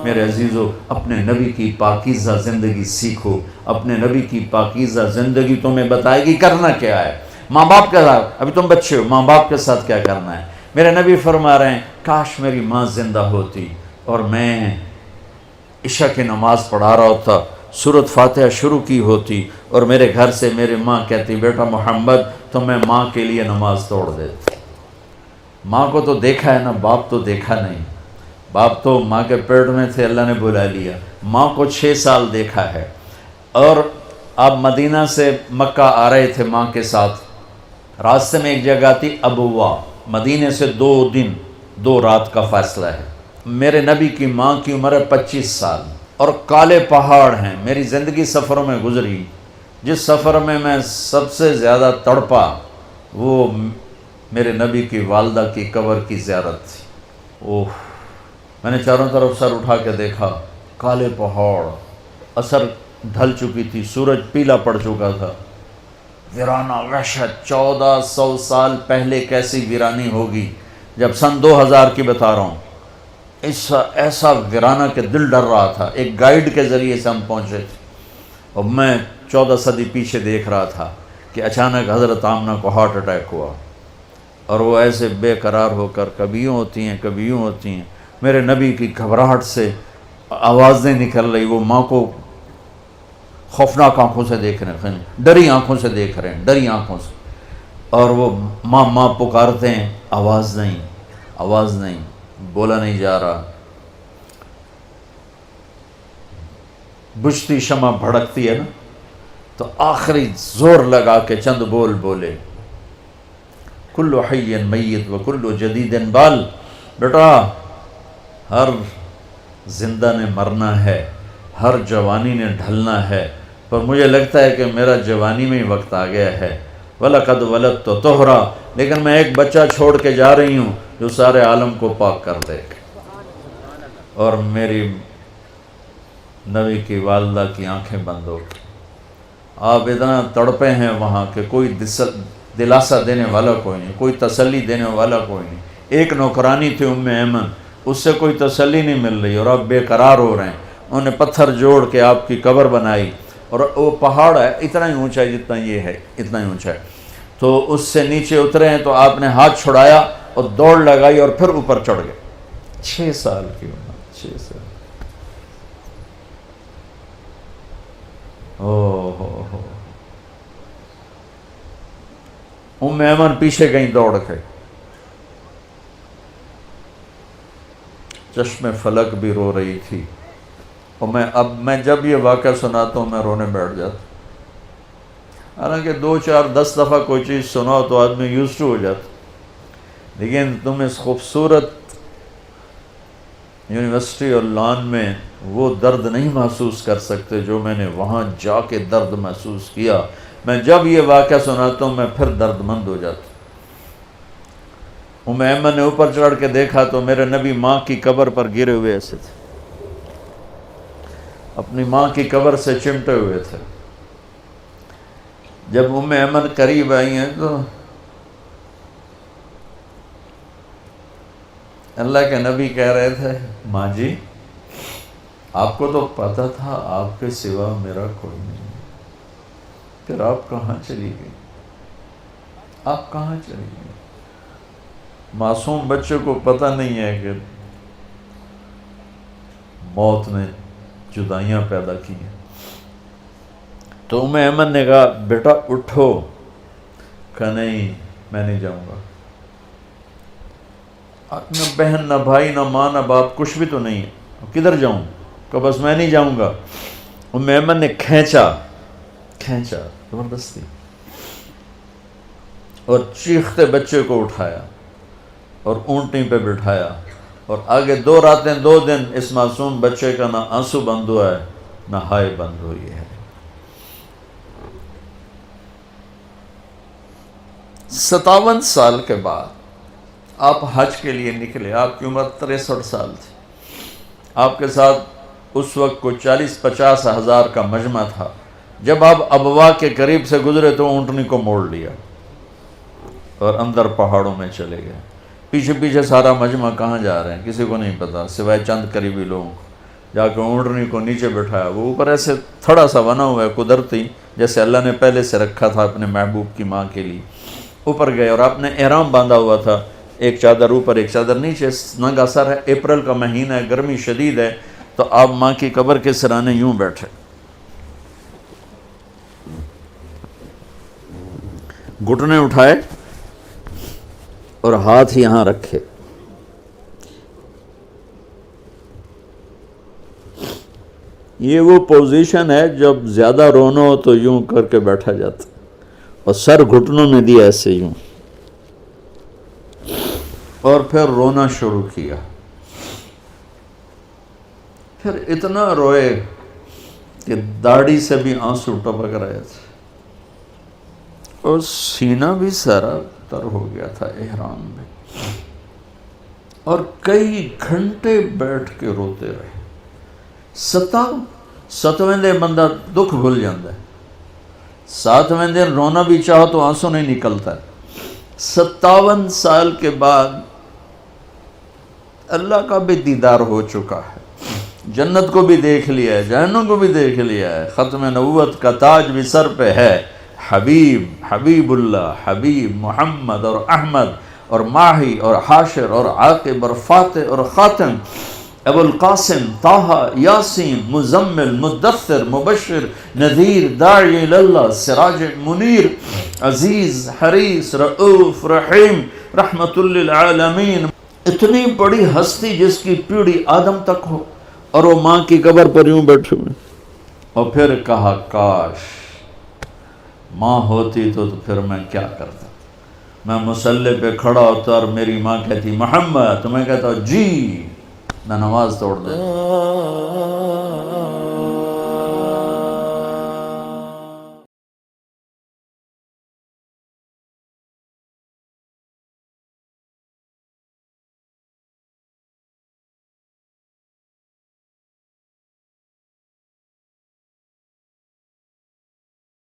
میرے عزیزو اپنے نبی کی پاکیزہ زندگی سیکھو. اپنے نبی کی پاکیزہ زندگی تمہیں بتائے گی کرنا کیا ہے. ماں باپ کے ساتھ، ابھی تم بچے ہو، ماں باپ کے ساتھ کیا کرنا ہے. میرے نبی فرما رہے ہیں کاش میری ماں زندہ ہوتی اور میں عشاء کی نماز پڑھا رہا ہوتا، سورۃ فاتحہ شروع کی ہوتی اور میرے گھر سے میری ماں کہتی بیٹا محمد، تو میں ماں کے لیے نماز توڑ دیتی. ماں کو تو دیکھا ہے نا، باپ تو دیکھا نہیں. باپ تو ماں کے پیٹ میں تھے، اللہ نے بلا لیا. ماں کو 6 سال دیکھا ہے. اور آپ مدینہ سے مکہ آ رہے تھے ماں کے ساتھ. راستے میں ایک جگہ تھی ابوا، مدینے سے 2 دن 2 رات کا فاصلہ ہے. میرے نبی کی ماں کی عمر ہے 25 سال اور کالے پہاڑ ہیں. میری زندگی سفروں میں گزری، جس سفر میں سب سے زیادہ تڑپا وہ میرے نبی کی والدہ کی قبر کی زیارت تھی. اوہ، میں نے چاروں طرف سر اٹھا کے دیکھا، کالے پہاڑ، عصر ڈھل چکی تھی، سورج پیلا پڑ چکا تھا. ویرانہ وحشت. 1400 سال پہلے کیسی ویرانی ہوگی، جب سن 2000 کی بتا رہا ہوں. ایسا ویرانہ کہ دل ڈر رہا تھا. ایک گائیڈ کے ذریعے سے ہم پہنچے تھے اور میں 14 صدی پیچھے دیکھ رہا تھا کہ اچانک حضرت آمنہ کو ہارٹ اٹیک ہوا اور وہ ایسے بے قرار ہو کر کبھی یوں ہوتی ہیں کبھی یوں ہوتی ہیں. میرے نبی کی گھبراہٹ سے آوازیں نکل رہی. وہ ماں کو خوفناک آنکھوں سے دیکھ رہے ہیں، ڈری آنکھوں سے دیکھ رہے ہیں، ڈری آنکھوں سے. اور وہ ماں ماں پکارتے ہیں، آواز نہیں، آواز نہیں، بولا نہیں جا رہا. بجھتی شمع بھڑکتی ہے نا، تو آخری زور لگا کے چند بول بولے، کل حی میت و کل جدید بال. بیٹا ہر زندہ نے مرنا ہے، ہر جوانی نے ڈھلنا ہے، پر مجھے لگتا ہے کہ میرا جوانی میں ہی وقت آ گیا ہے. وَلَقَدْ وَلَدْتُ طُہْرًا، لیکن میں ایک بچہ چھوڑ کے جا رہی ہوں جو سارے عالم کو پاک کر دے. اور میری نبی کی والدہ کی آنکھیں بند ہو گئی. آپ اتنا تڑپے ہیں وہاں کہ کوئی دلاسہ دینے والا کوئی نہیں، کوئی تسلی دینے والا کوئی نہیں. ایک نوکرانی تھی ام ایمن، اس سے کوئی تسلی نہیں مل رہی اور آپ بے قرار ہو رہے ہیں. انہوں نے پتھر جوڑ کے آپ کی قبر بنائی اور وہ پہاڑ ہے اتنا ہی اونچا ہے جتنا یہ ہے، اتنا ہی اونچا ہے. تو اس سے نیچے اترے ہیں تو آپ نے ہاتھ چھڑایا اور دوڑ لگائی اور پھر اوپر چڑھ گئے. 6 سال کی عمر، 6 سال. ہو ام ایمن پیچھے گئیں دوڑ کے. چشم فلک بھی رو رہی تھی. اور میں جب یہ واقعہ سناتا ہوں میں رونے بیٹھ جاتا. حالانکہ 2 4 10 دفعہ کوئی چیز سناؤ تو آدمی یوز ٹو ہو جاتا، لیکن تم اس خوبصورت یونیورسٹی اور لان میں وہ درد نہیں محسوس کر سکتے جو میں نے وہاں جا کے درد محسوس کیا. میں جب یہ واقعہ سناتا ہوں میں پھر درد مند ہو جاتا. ام ایمن نے اوپر چڑھ کے دیکھا تو میرے نبی ماں کی قبر پر گرے ہوئے ایسے تھے، اپنی ماں کی قبر سے چمٹے ہوئے تھے. جب ام ایمن قریب آئی ہیں تو اللہ کے نبی کہہ رہے تھے ماں جی آپ کو تو پتہ تھا آپ کے سوا میرا کوئی نہیں، پھر آپ کہاں چلی گئی؟ آپ کہاں چلی گئی؟ معصوم بچے کو پتہ نہیں ہے کہ موت نے جدائیاں پیدا کی ہیں. تو ام ایمن نے کہا بیٹا اٹھو. کہا نہیں میں نہیں جاؤں گا. نہ بہن نہ بھائی نہ ماں نہ باپ کچھ بھی تو نہیں ہے، کدھر جاؤں؟ کہ بس میں نہیں جاؤں گا. ام ایمن نے کھینچا زبردستی اور چیختے بچے کو اٹھایا اور اونٹنی پہ بٹھایا اور آگے 2 راتیں 2 دن اس معصوم بچے کا نہ آنسو بند ہوا ہے نہ ہائے بند ہوئی ہے. 57 سال کے بعد آپ حج کے لیے نکلے. آپ کی عمر 63 سال تھی. آپ کے ساتھ اس وقت کو 40-50 ہزار کا مجمع تھا. جب آپ ابوا کے قریب سے گزرے تو اونٹنی کو موڑ لیا اور اندر پہاڑوں میں چلے گئے. پیچھے پیچھے سارا مجمع کہاں جا رہے ہیں کسی کو نہیں پتا سوائے چند قریبی لوگوں کو. جا کے اونٹنی کو نیچے بٹھایا، وہ اوپر ایسے تھوڑا سا بنا ہوا ہے قدرتی، جیسے اللہ نے پہلے سے رکھا تھا اپنے محبوب کی ماں کے لیے. اوپر گئے اور آپ نے احرام باندھا ہوا تھا، ایک چادر اوپر ایک چادر نیچے، ننگا سر ہے، اپریل کا مہینہ ہے، گرمی شدید ہے، تو آپ ماں کی قبر کے سرانے یوں بیٹھے، گھٹنے اٹھائے اور ہاتھ یہاں رکھے. یہ وہ پوزیشن ہے جب زیادہ رونا ہو تو یوں کر کے بیٹھا جاتا، اور سر گھٹنوں میں دیا ایسے یوں، اور پھر رونا شروع کیا. پھر اتنا روئے کہ داڑھی سے بھی آنسو ٹپک رہے تھے، اور سینہ بھی سارا تر ہو گیا تھا احرام میں، اور کئی گھنٹے بیٹھ کے روتے رہے. 7ویں دن بندہ دکھ بھول جاتا ہے، 7ویں دن رونا بھی چاہو تو آنسو نہیں نکلتا ہے. 57 سال کے بعد اللہ کا بھی دیدار ہو چکا ہے، جنت کو بھی دیکھ لیا ہے، جہنم کو بھی دیکھ لیا ہے، ختم نبوت کا تاج بھی سر پہ ہے. حبیب اللہ، حبیب محمد اور احمد اور ماہی اور حاشر اور عاقب اور فاتح اور خاتم، ابو القاسم، طٰہٰ، یاسین، مزمل، مدثر، مبشر، نذیر، داعی اللہ، سراج منیر، عزیز، حریص، رؤوف، رحیم، رحمت للعالمین. اتنی بڑی ہستی جس کی پیڑھی آدم تک ہو، اور وہ ماں کی قبر پر یوں بیٹھے ہوئے. اور پھر کہا کاش ماں ہوتی تو پھر میں کیا کرتا. میں مصلی پہ کھڑا ہوتا اور میری ماں کہتی محمد، تو میں کہتا جی، میں نماز توڑ دیں.